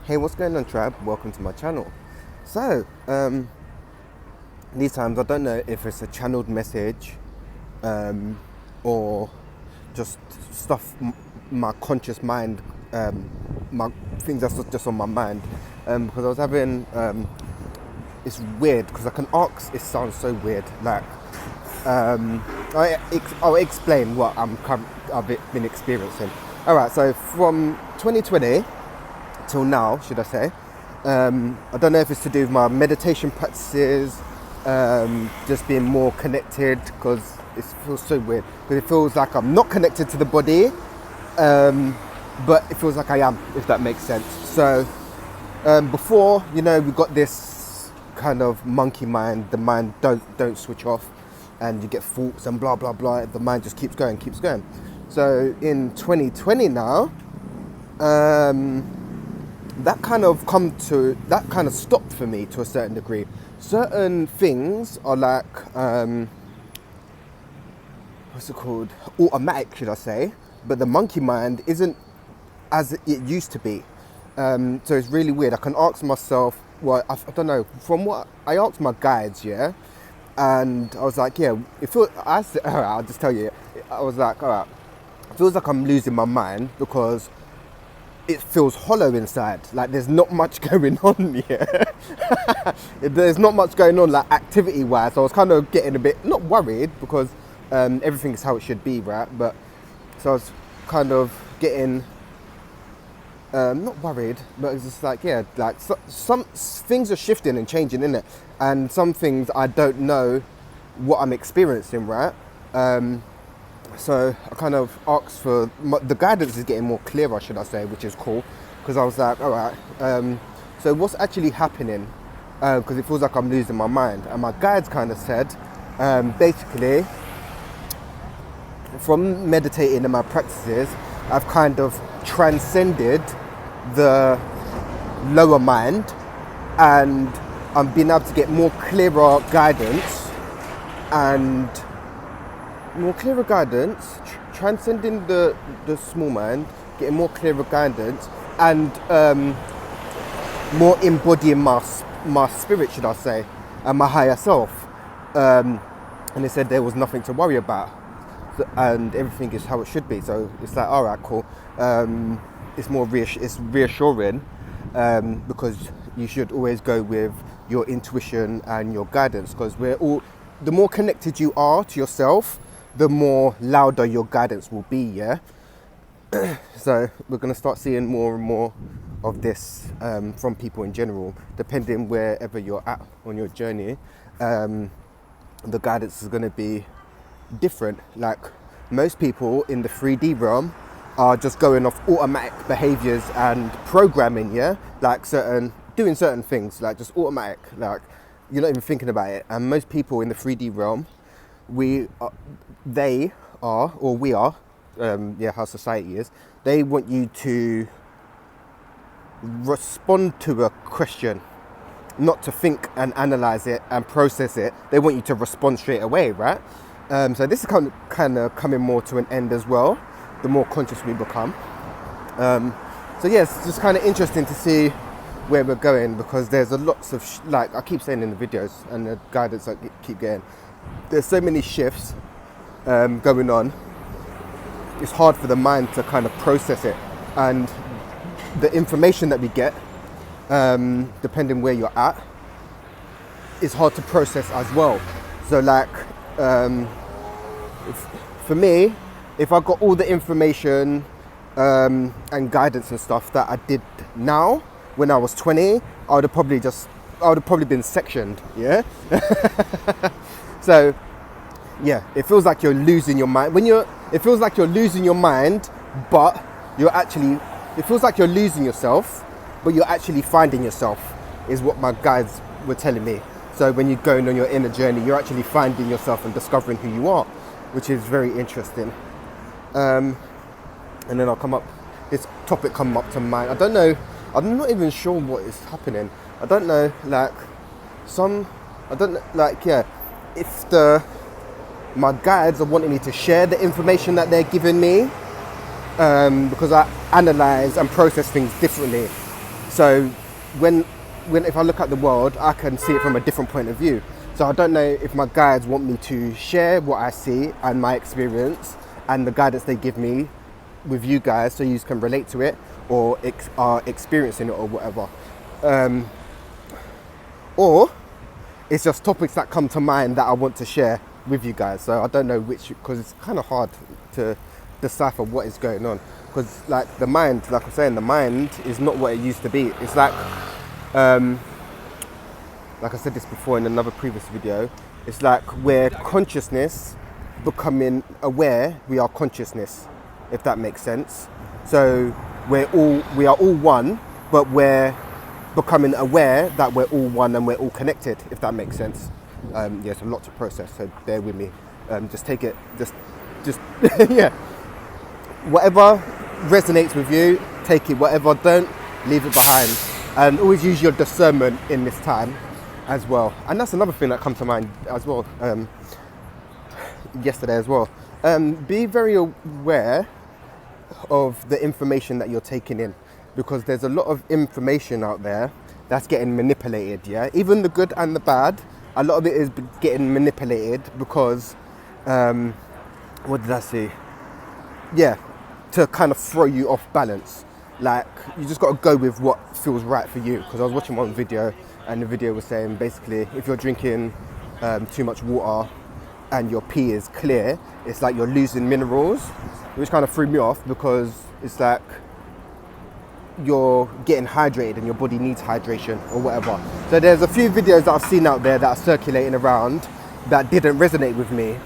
Hey, what's going on, tribe? Welcome to my channel. So, these times I don't know if it's a channeled message or just stuff my conscious mind, my things that's just on my mind. Because I was having, it's weird because I can ask. It sounds so weird. Like, I'll explain what I've been experiencing. All right. So from 2020 till now, should I say? I don't know if it's to do with my meditation practices, just being more connected, because it feels so weird. Because it feels like I'm not connected to the body, but it feels like I am, if that makes sense. So before, we got this kind of monkey mind. The mind don't switch off, and you get thoughts and blah blah blah. The mind just keeps going. So in 2020 now, that kind of stopped for me to a certain degree. Certain things are like, what's it called? Automatic, should I say? But the monkey mind isn't as it used to be. So it's really weird. I can ask myself, well, I don't know, from what I asked my guides, yeah, and I was like, yeah, I'll just tell you, I was like, all right, it feels like I'm losing my mind because it feels hollow inside. Like there's not much going on here. There's not much going on, like activity-wise. So I was kind of getting a bit, not worried, because everything is how it should be, right? But so I was kind of getting, not worried, but it's just like, yeah, like some things are shifting and changing, innit? And some things I don't know what I'm experiencing, right? So I kind of asked for, the guidance is getting more clearer, should I say, which is cool, because I was like, all right, so what's actually happening? Because it feels like I'm losing my mind. And my guides kind of said, basically, from meditating in my practices, I've kind of transcended the lower mind, and I'm being able to get more clearer guidance transcending the small mind, getting more clearer guidance, and more embodying my spirit, should I say, and my higher self. And they said there was nothing to worry about, and everything is how it should be. So it's like, all right, cool. It's more it's reassuring, because you should always go with your intuition and your guidance, because the more connected you are to yourself, the more louder your guidance will be, yeah? So we're going to start seeing more and more of this from people in general, depending wherever you're at on your journey. The guidance is going to be different. Like most people in the 3D realm are just going off automatic behaviors and programming, yeah? Like doing certain things, like just automatic, like you're not even thinking about it. And most people in the 3D realm, we are, how society is, they want you to respond to a question, not to think and analyze it and process it. They want you to respond straight away, right? So this is kind of coming more to an end as well, the more conscious we become. So yes, it's just kind of interesting to see where we're going, because there's a lots of like I keep saying in the videos and the guidance I keep getting, there's so many shifts going on. It's hard for the mind to kind of process it, and the information that we get, depending where you're at, is hard to process as well. So like, for me, if I got all the information and guidance and stuff that I did now when I was 20, I would have probably been sectioned, yeah? So yeah, it feels like you're losing your mind. It feels like you're losing your mind, but it feels like you're losing yourself, but you're actually finding yourself, is what my guides were telling me. So when you're going on your inner journey, you're actually finding yourself and discovering who you are, which is very interesting. And then this topic come up to mind. I don't know, I'm not even sure what is happening. I don't know, if my guides are wanting me to share the information that they're giving me, because I analyze and process things differently. So when if I look at the world, I can see it from a different point of view. So I don't know if my guides want me to share what I see and my experience and the guidance they give me with you guys, so you can relate to it or are experiencing it or whatever. Or it's just topics that come to mind that I want to share with you guys. So I don't know which, because it's kind of hard to decipher what is going on. Because like the mind, like I'm saying, the mind is not what it used to be. It's like I said this before in another previous video, it's like we're consciousness becoming aware we are consciousness, if that makes sense. So we are all one, but we're becoming aware that we're all one and we're all connected, if that makes sense. It's a lot to process, so bear with me. Just take it, just yeah. Whatever resonates with you, take it. Whatever don't, leave it behind. And always use your discernment in this time as well. And that's another thing that comes to mind as well, yesterday as well. Be very aware of the information that you're taking in, because there's a lot of information out there that's getting manipulated, yeah? Even the good and the bad, a lot of it is getting manipulated because, what did I say? Yeah, to kind of throw you off balance. Like, you just got to go with what feels right for you. Because I was watching one video, and the video was saying basically, if you're drinking too much water and your pee is clear, it's like you're losing minerals, which kind of threw me off, because it's like you're getting hydrated and your body needs hydration or whatever. So there's a few videos that I've seen out there that are circulating around that didn't resonate with me.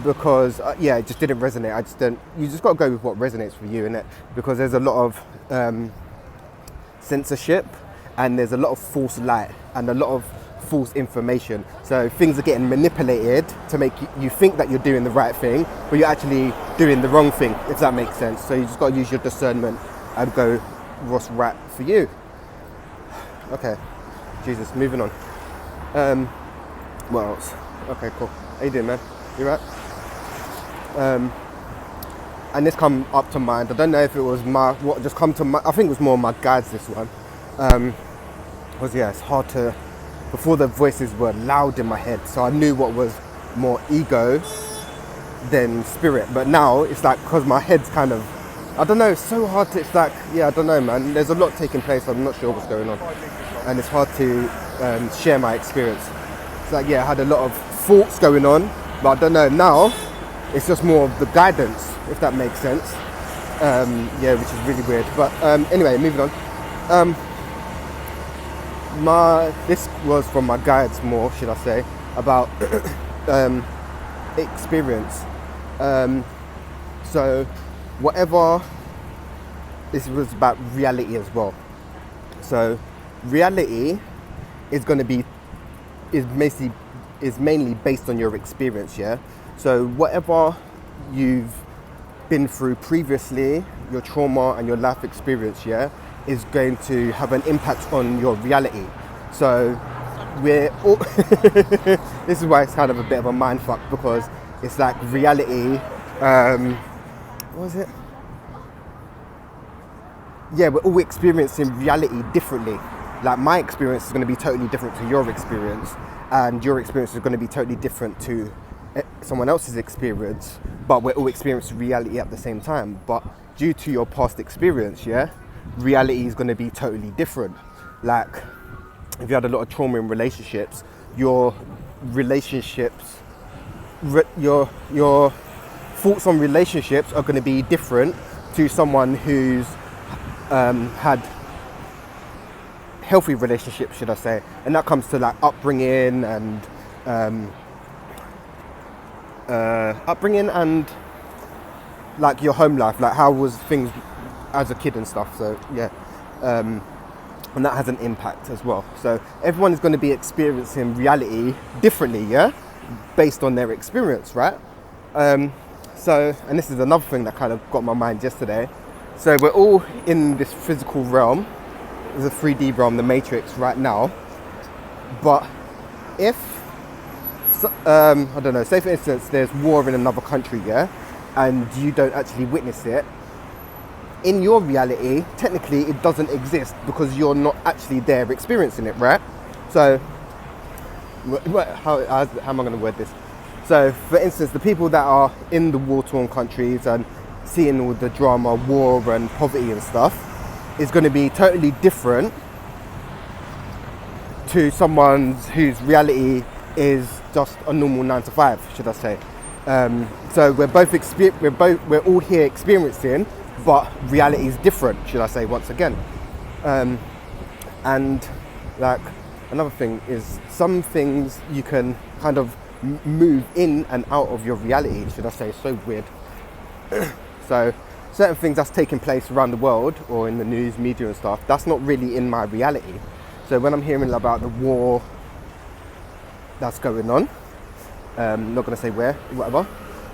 Because it just didn't resonate. You just got to go with what resonates with you, innit? Because there's a lot of censorship, and there's a lot of false light and a lot of false information. So things are getting manipulated to make you think that you're doing the right thing, but you're actually doing the wrong thing, if that makes sense. So you just got to use your discernment and go what's right for you. Okay, Jesus, moving on. What else? Okay, cool. How you doing, man? You right? And this come up to mind. I don't know if it was what just come to mind. I think it was more my guides, this one. Because it's hard to, before the voices were loud in my head, so I knew what was more ego than spirit. But now it's like, because my head's kind of, I don't know, it's so hard to, it's like, I don't know, man. There's a lot taking place, I'm not sure what's going on. And it's hard to share my experience. It's like, I had a lot of thoughts going on, but I don't know, now it's just more of the guidance, if that makes sense. Which is really weird. But anyway, moving on. This was from my guides more, should I say, about experience. So whatever, this was about reality as well. So reality is going to be, is mainly based on your experience, yeah? So whatever you've been through previously, your trauma and your life experience, is going to have an impact on your reality. So we're all this is why it's kind of a bit of a mind fuck, because it's like reality, what was it? We're all experiencing reality differently. Like, my experience is going to be totally different to your experience, and your experience is going to be totally different to someone else's experience, but we're all experiencing reality at the same time. But due to your past experience, reality is going to be totally different. Like, if you had a lot of trauma in relationships, your thoughts on relationships are going to be different to someone who's had healthy relationships, should I say. And that comes to like upbringing and like your home life, like how was things as a kid and stuff. So and that has an impact as well. So everyone is going to be experiencing reality differently, based on their experience, right? So, and this is another thing that kind of got my mind yesterday. So we're all in this physical realm, the 3D realm, the Matrix right now. But if, I don't know, say for instance, there's war in another country, and you don't actually witness it, in your reality, technically it doesn't exist because you're not actually there experiencing it, right? So, how am I going to word this? So, for instance, the people that are in the war-torn countries and seeing all the drama, war and poverty and stuff is going to be totally different to someone whose reality is just a normal 9 to 5, should I say. So we're all here experiencing, but reality is different, should I say, once again. And like another thing is some things you can kind of move in and out of your reality, should I say. It's so weird. So certain things that's taking place around the world or in the news, media and stuff, that's not really in my reality. So when I'm hearing about the war that's going on, not going to say where, whatever,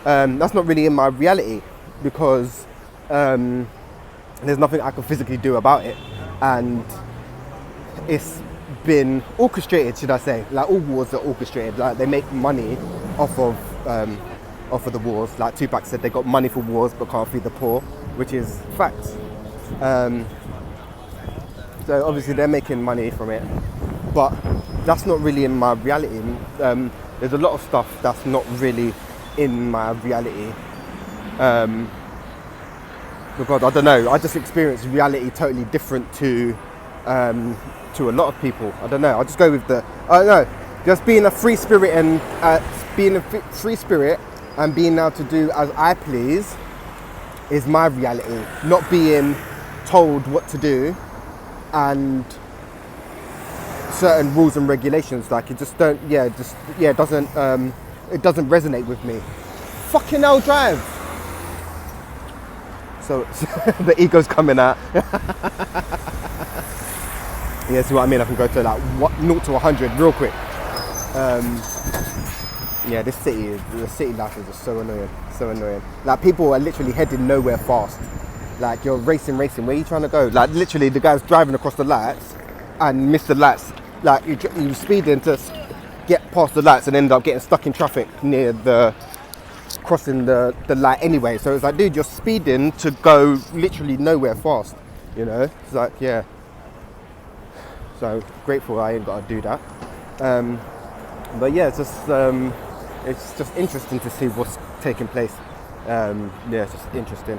that's not really in my reality because there's nothing I can physically do about it, and it's been orchestrated, should I say. Like all wars are orchestrated, like they make money off of the wars. Like Tupac said, they got money for wars but can't feed the poor, which is facts. So obviously they're making money from it, but that's not really in my reality. There's a lot of stuff that's not really in my reality, because I don't know, I just experience reality totally different to a lot of people. I don't know, I'll just go with I don't know, just being a free spirit and being able to do as I please is my reality, not being told what to do and certain rules and regulations. Like it just don't, it doesn't resonate with me. Fucking hell, drive. So the ego's coming out. Yeah, see what I mean? I can go to like 0 to 100 real quick. Yeah, the city life is just so annoying. Like people are literally heading nowhere fast. Like you're racing, where are you trying to go? Like literally the guy's driving across the lights and miss the lights. Like you speeding to get past the lights and end up getting stuck in traffic near crossing the light anyway. So it's like, dude, you're speeding to go literally nowhere fast, you know? It's like, yeah. So grateful I ain't got to do that. But yeah, it's just interesting to see what's taking place. Yeah, it's just interesting.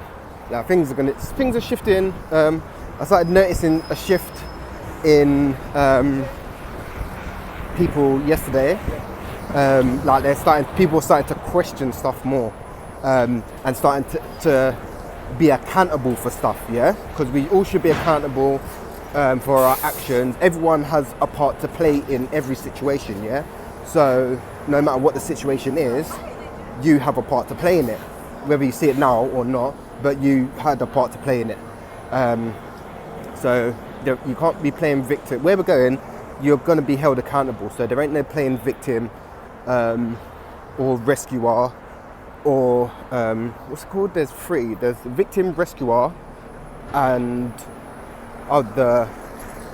Like things are shifting. I started noticing a shift in people yesterday. Like people are starting to question stuff more, and starting to be accountable for stuff. Yeah, because we all should be accountable for our actions. Everyone has a part to play in every situation. Yeah, so no matter what the situation is, you have a part to play in it, whether you see it now or not. But you had a part to play in it. So you can't be playing victim. Where we're going, you're going to be held accountable. So there ain't no playing victim or rescuer or what's it called? There's three. There's victim, rescuer, and the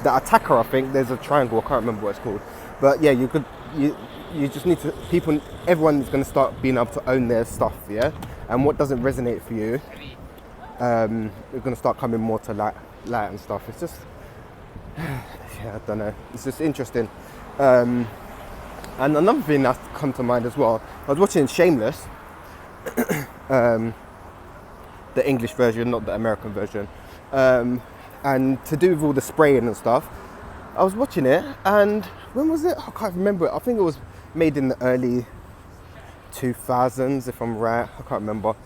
attacker. I think there's a triangle. I can't remember what it's called. But yeah, you just need to. Everyone's going to start being able to own their stuff. Yeah, and what doesn't resonate for you, you're going to start coming more to light and stuff. It's just, yeah, I don't know. It's just interesting. And another thing that's come to mind as well, I was watching Shameless, the English version, not the American version, and to do with all the spraying and stuff. I was watching it, and when was it? I can't remember it. I think it was made in the early 2000s, if I'm right. I can't remember.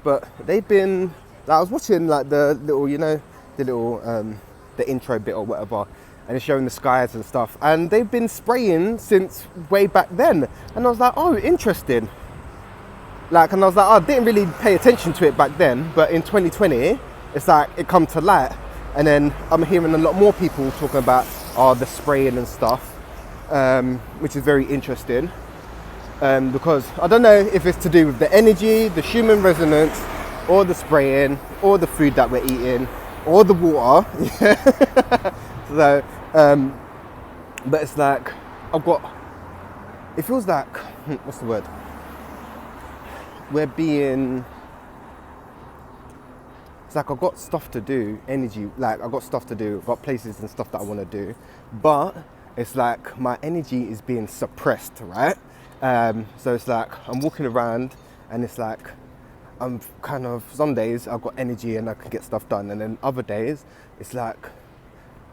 But they've been, I was watching like the little, the intro bit or whatever, and it's showing the skies and stuff, and they've been spraying since way back then. And I was like, oh, interesting. Like, and I was like, oh, I didn't really pay attention to it back then, but in 2020, it's like it come to light. And then I'm hearing a lot more people talking about the spraying and stuff, which is very interesting. Because I don't know if it's to do with the energy, the human resonance, or the spraying, or the food that we're eating, or the water. So, but it's like, it feels like, what's the word? We're being it's like I've got stuff to do, energy, like I've got stuff to do, I've got places and stuff that I want to do, but it's like my energy is being suppressed, right? So it's like I'm walking around and it's like I'm kind of, some days I've got energy and I can get stuff done, and then other days it's like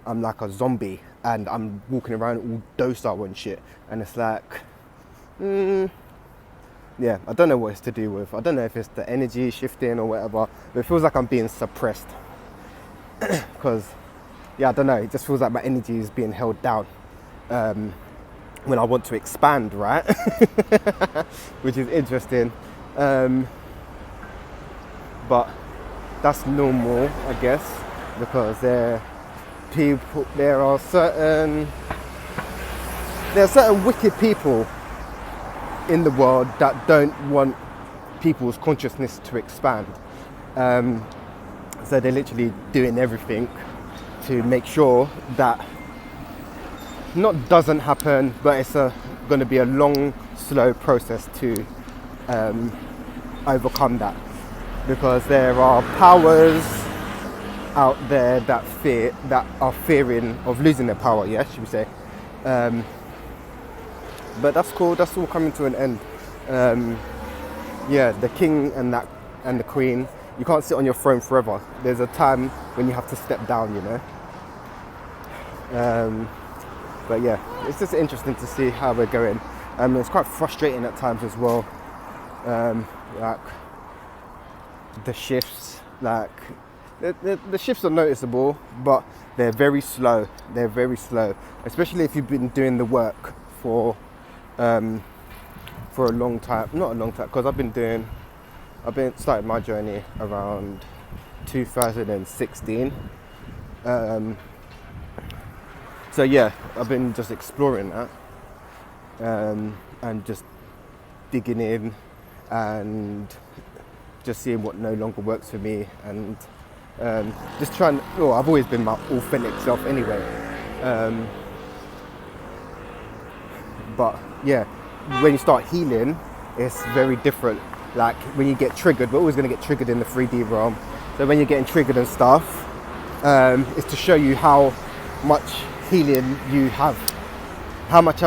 I'm like a zombie and I'm walking around all docile and shit, and it's like yeah, I don't know what it's to do with. I don't know if it's the energy shifting or whatever, but it feels like I'm being suppressed. Because, yeah, I don't know, it just feels like my energy is being held down when I want to expand, right? Which is interesting. But that's normal, I guess, because there are certain wicked people in the world that don't want people's consciousness to expand. So they're literally doing everything to make sure that not doesn't happen, but it's going to be a long, slow process to overcome that. Because there are powers out there that are fearing of losing their power, yes, should we say. But that's cool, that's all coming to an end. Yeah, the king and the queen, you can't sit on your throne forever. There's a time when you have to step down, you know. But yeah, it's just interesting to see how we're going. It's quite frustrating at times as well. Like the shifts, like the shifts are noticeable, but they're very slow. They're very slow, especially if you've been doing the work for a long time. Not a long time, because I've been started my journey around 2016. So yeah, I've been just exploring that and just digging in and just seeing what no longer works for me, and just trying. Well, I've always been my authentic self anyway. But yeah, when you start healing, it's very different. Like when you get triggered, we're always going to get triggered in the 3D realm. So when you're getting triggered and stuff, it's to show you how much healing you have, how much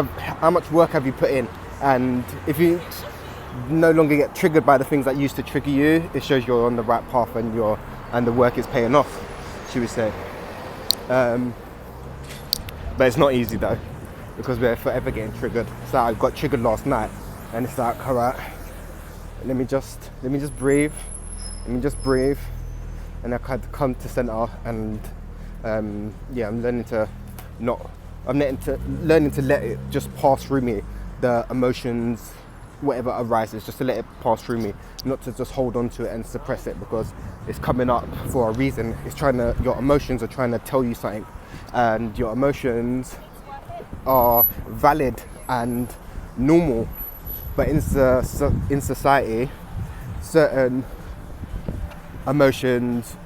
work have you put in, and if you no longer get triggered by the things that used to trigger you, it shows you're on the right path and the work is paying off, should we say. But it's not easy though, because we're forever getting triggered. So I got triggered last night, and it's like, all right, let me just breathe, and I had to come to center, and yeah, I'm learning to let it just pass through me, the emotions, whatever arises, just to let it pass through me, not to just hold on to it and suppress it, because it's coming up for a reason. Your emotions are trying to tell you something, and your emotions are valid and normal, but in society, certain emotions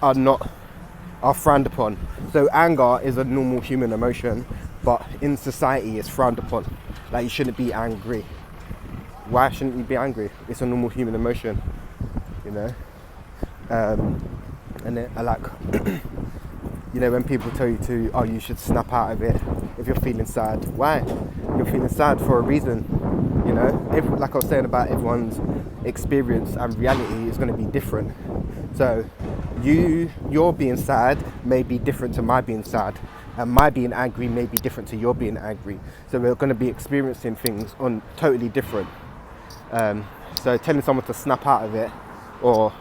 are frowned upon. So anger is a normal human emotion, but in society it's frowned upon. Like, you shouldn't be angry. Why shouldn't you be angry? It's a normal human emotion, you know. And then I like, you know, when people tell you you should snap out of it if you're feeling sad. Why? You're feeling sad for a reason, you know. Like I was saying about everyone's experience and reality is going to be different. So your being sad may be different to my being sad, and my being angry may be different to your being angry. So we're going to be experiencing things on totally different. So telling someone to snap out of it, or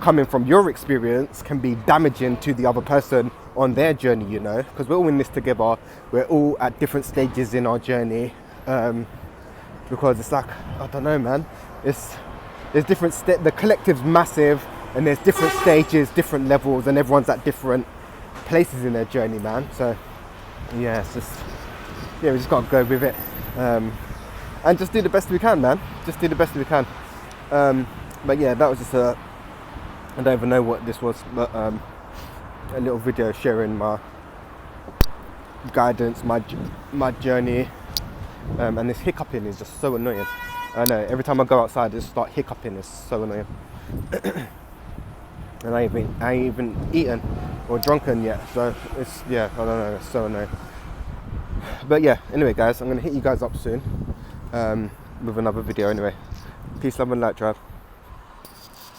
coming from your experience, can be damaging to the other person on their journey, you know, because we're all in this together. We're all at different stages in our journey, because it's like, I don't know, man, there's different the collective's massive, and there's different stages, different levels, and everyone's at different places in their journey, man. So yeah, it's just, yeah, we just gotta go with it, and just do the best we can, man. Just do the best we can. But yeah, that was just I don't even know what this was, but a little video sharing my guidance, my journey, and this hiccuping is just so annoying. I know, every time I go outside I just start hiccuping. It's so annoying. and I ain't even eaten or drunken yet. So it's, yeah, I don't know, it's so annoying. But yeah, anyway guys, I'm gonna hit you guys up soon with another video anyway. Peace, love and light, tribe.